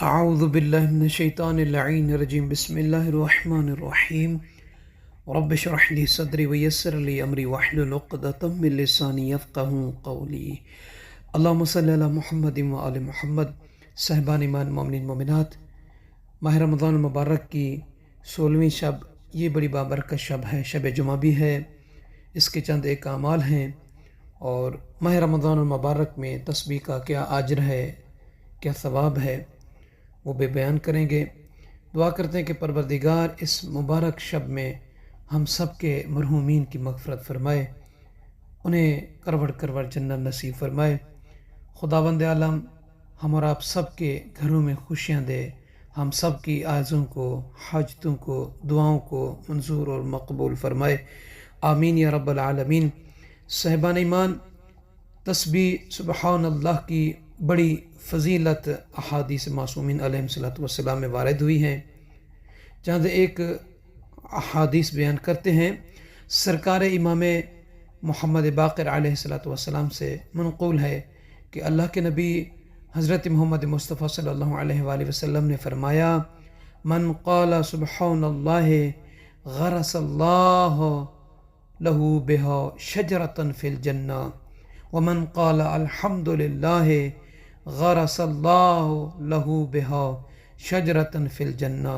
اعوذ باللہ من الشیطان اللعین الرجیم بسم اللہ الرحمن الرحیم رب اشرح لی صدری ویسر لی امری واحلل عقدۃ من لسانی یفقہوا قولی اللہم صلی علی محمد و آل محمد۔ صاحبان ایمان، مومنین مومنات، ماہ رمضان المبارک کی 16ویں شب، یہ بڑی بابرکت شب ہے، شب جمعہ بھی ہے۔ اس کے چند ایک اعمال ہیں، اور ماہ رمضان المبارک میں تسبیح کا کیا اجر ہے، کیا ثواب ہے، وہ بھی بیان کریں گے۔ دعا کرتے ہیں کہ پروردگار اس مبارک شب میں ہم سب کے مرحومین کی مغفرت فرمائے، انہیں کروڑ کروڑ جنت نصیب فرمائے۔ خداوند عالم ہم اور آپ سب کے گھروں میں خوشیاں دے، ہم سب کی آرزوں کو، حاجتوں کو، دعاؤں کو منظور اور مقبول فرمائے، آمین یا رب العالمین۔ صاحبان ایمان، تسبیح سبحان اللہ کی بڑی فضیلت احادیث معصومین علیہ السلام میں وارد ہوئی ہیں۔ چند ایک احادیث بیان کرتے ہیں۔ سرکار امام محمد باقر علیہ السلام سے منقول ہے کہ اللہ کے نبی حضرت محمد مصطفیٰ صلی اللہ علیہ وآلہ وسلم نے فرمایا، من قال سبحان اللہ غرس اللہ لہو بہا شجرۃ فی الجنہ ومن قال الحمد للہ غرس اللہ لہو بہا شجرۃ فی الجنہ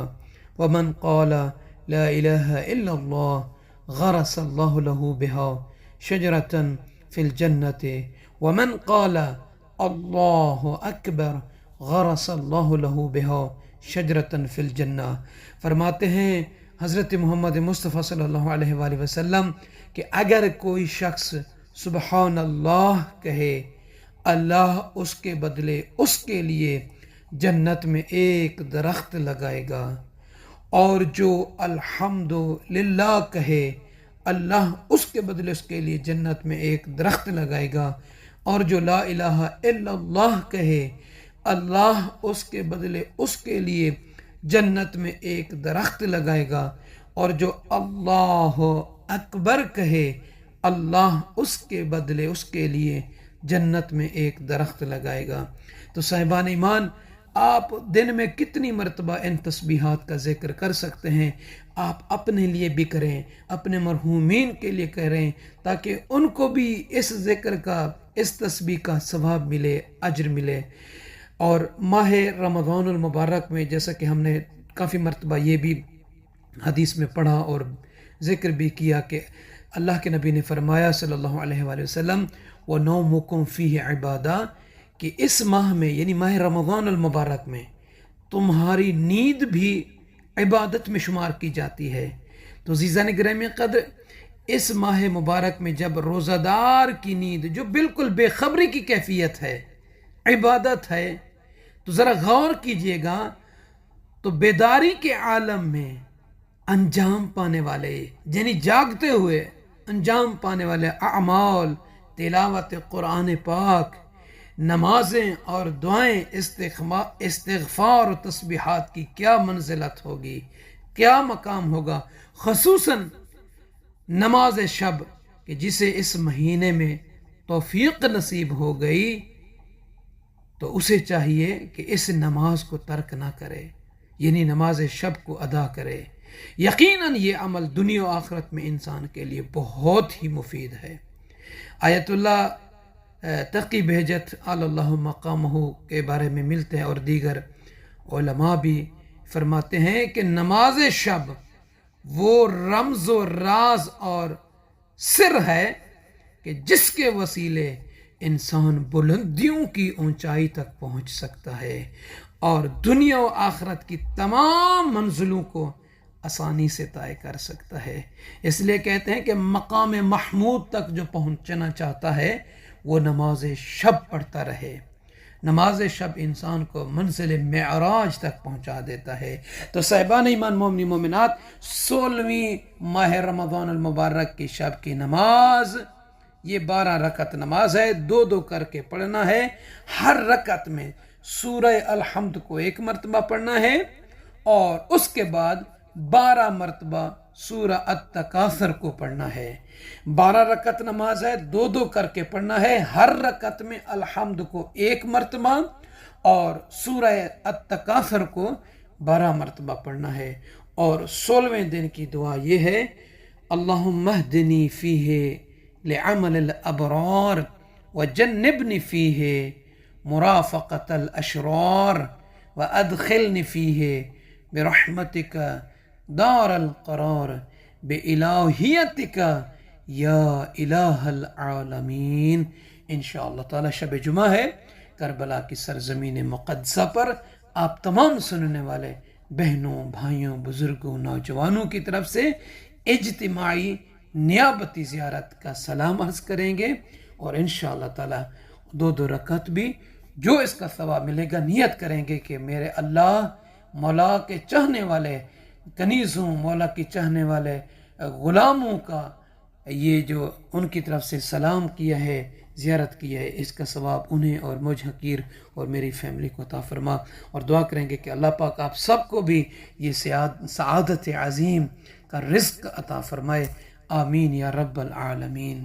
ومن قال لا الہ الا اللہ غرس اللہ لہو بہا شجرۃ فی الجنۃ ومن قال اللہ اکبر غرس اللہ لہو بہا شجرۃ فی الجنہ۔ فرماتے ہیں حضرت محمد مصطفیٰ صلی اللہ علیہ وآلہ وسلم کہ اگر کوئی شخص سبحان اللہ کہے، اللہ اس کے بدلے اس کے لیے جنت میں ایک درخت لگائے گا، اور جو الحمد للہ کہے، اللہ اس کے بدلے اس کے لیے جنت میں ایک درخت لگائے گا، اور جو لا الہ الا اللہ کہے، اللہ اس کے بدلے اس کے لیے جنت میں ایک درخت لگائے گا، اور جو اللہ اکبر کہے، اللہ اس کے بدلے اس کے لیے جنت میں ایک درخت لگائے گا۔ تو صاحبان ایمان، آپ دن میں کتنی مرتبہ ان تسبیحات کا ذکر کر سکتے ہیں؟ آپ اپنے لیے بھی کریں، اپنے مرحومین کے لیے کریں، تاکہ ان کو بھی اس ذکر کا، اس تسبیح کا ثواب ملے، اجر ملے۔ اور ماہ رمضان المبارک میں جیسا کہ ہم نے کافی مرتبہ یہ بھی حدیث میں پڑھا اور ذکر بھی کیا کہ اللہ کے نبی نے فرمایا صلی اللہ علیہ وآلہ وسلم، وَنَوْمُكُمْ فِيهِ عِبَادَةٌ، کہ اس ماہ میں یعنی ماہ رمضان المبارک میں تمہاری نیند بھی عبادت میں شمار کی جاتی ہے۔ تو عزیزان گرامی قدر، اس ماہ مبارک میں جب روزہ دار کی نیند، جو بالکل بے خبری کی کیفیت ہے، عبادت ہے، تو ذرا غور کیجئے گا، تو بیداری کے عالم میں انجام پانے والے، یعنی جاگتے ہوئے انجام پانے والے اعمال، تلاوت قرآن پاک، نمازیں اور دعائیں، استغفار و تسبیحات کی کیا منزلت ہوگی، کیا مقام ہوگا، خصوصاً نماز شب، کہ جسے اس مہینے میں توفیق نصیب ہو گئی تو اسے چاہیے کہ اس نماز کو ترک نہ کرے، یعنی نماز شب کو ادا کرے۔ یقیناً یہ عمل دنیا و آخرت میں انسان کے لیے بہت ہی مفید ہے۔ آیت اللہ تقی بہجت علی اللہ مقامہ کے بارے میں ملتے ہیں، اور دیگر علماء بھی فرماتے ہیں کہ نماز شب وہ رمز و راز اور سر ہے کہ جس کے وسیلے انسان بلندیوں کی اونچائی تک پہنچ سکتا ہے، اور دنیا و آخرت کی تمام منزلوں کو آسانی سے طے کر سکتا ہے۔ اس لیے کہتے ہیں کہ مقام محمود تک جو پہنچنا چاہتا ہے وہ نماز شب پڑھتا رہے۔ نماز شب انسان کو منزل معراج تک پہنچا دیتا ہے۔ تو صاحبان ایمان، مومنی مومنات، 16ویں ماہ رمضان المبارک کی شب کی نماز، یہ 12 رکعت نماز ہے، 2 کر کے پڑھنا ہے۔ ہر رکعت میں سورہ الحمد کو 1 مرتبہ پڑھنا ہے، اور اس کے بعد 12 مرتبہ سورہ التکاثر کو پڑھنا ہے۔ 12 رکعت نماز ہے، 2 کر کے پڑھنا ہے۔ ہر رکعت میں الحمد کو 1 مرتبہ اور سورہ التکاثر کو 12 مرتبہ پڑھنا ہے، اور 16ویں دن کی دعا یہ ہے، اللہم اہدنی فیہ لعمل الابرار وجنبنی فیہ مرافقت الاشرار وادخلنی فیہ برحمتک دار القرار بإلہیتک یا الہ العالمین۔ انشاءاللہ تعالی شب جمعہ ہے، کربلا کی سرزمین مقدسہ پر آپ تمام سننے والے بہنوں، بھائیوں، بزرگوں، نوجوانوں کی طرف سے اجتماعی نیابتی زیارت کا سلام عرض کریں گے، اور انشاءاللہ تعالی 2 رکعت بھی جو اس کا ثواب ملے گا نیت کریں گے کہ میرے اللہ مولا کے چاہنے والے کنیزوں، مولا کی چاہنے والے غلاموں کا یہ جو ان کی طرف سے سلام کیا ہے، زیارت کی ہے، اس کا ثواب انہیں اور مجھ حقیر اور میری فیملی کو عطا فرما، اور دعا کریں گے کہ اللہ پاک آپ سب کو بھی یہ سعادت عظیم کا رزق عطا فرمائے، آمین یا رب العالمین۔